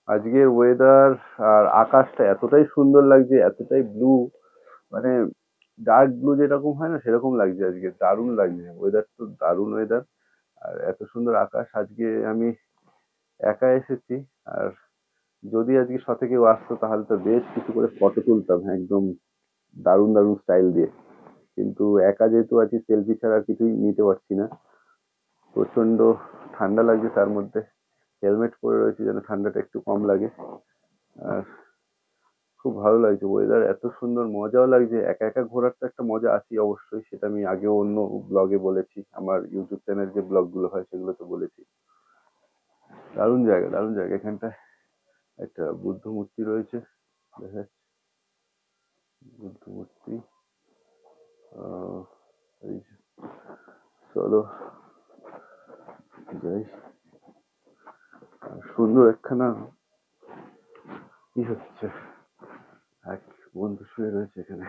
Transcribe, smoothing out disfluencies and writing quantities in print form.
আজকের ওয়েদার আর আকাশটা এতটাই সুন্দর লাগছে, এতটাই ব্লু, মানে ডার্ক ব্লু যেরকম হয় না সেরকম লাগছে আজকে, দারুণ লাগছে ওয়েদার, তো দারুণ ওয়েদার। আর এত সুন্দর আকাশ, আজকে আমি একা এসেছি। আর যদি আজকে সাথে কেউ আসতো তাহলে তো বেশ কিছু করে ফটো তুলতাম, একদম দারুণ দারুণ স্টাইল দিয়ে। কিন্তু একা যেহেতু আছি, সেলফি ছাড়া আর কিছুই নিতে পারছি না। প্রচন্ড ঠান্ডা লাগছে, তার মধ্যে হেলমেট পরে রয়েছে যেন ঠান্ডাটা একটু কম লাগে। আর খুব ভালো লাগছে ওয়েদার, এত সুন্দর, মজাও লাগছে। একা একা ঘোরার তো একটা মজা আছেই অবশ্যই, সেটা আমি আগেও অন্য ব্লগে বলেছি, আমার ইউটিউব চ্যানেল যে ব্লগ গুলো হয় সেগুলোতে বলেছি। দারুণ জায়গা, দারুণ জায়গা। এখানটায় একটা বুদ্ধ মূর্তি রয়েছে, দেখা যাচ্ছে বুদ্ধ মূর্তি। আহ, এই যে, চলো যাই। আর সুন্দর একখানা কি হচ্ছে, এক বন্ধু শুয়ে রয়েছে এখানে।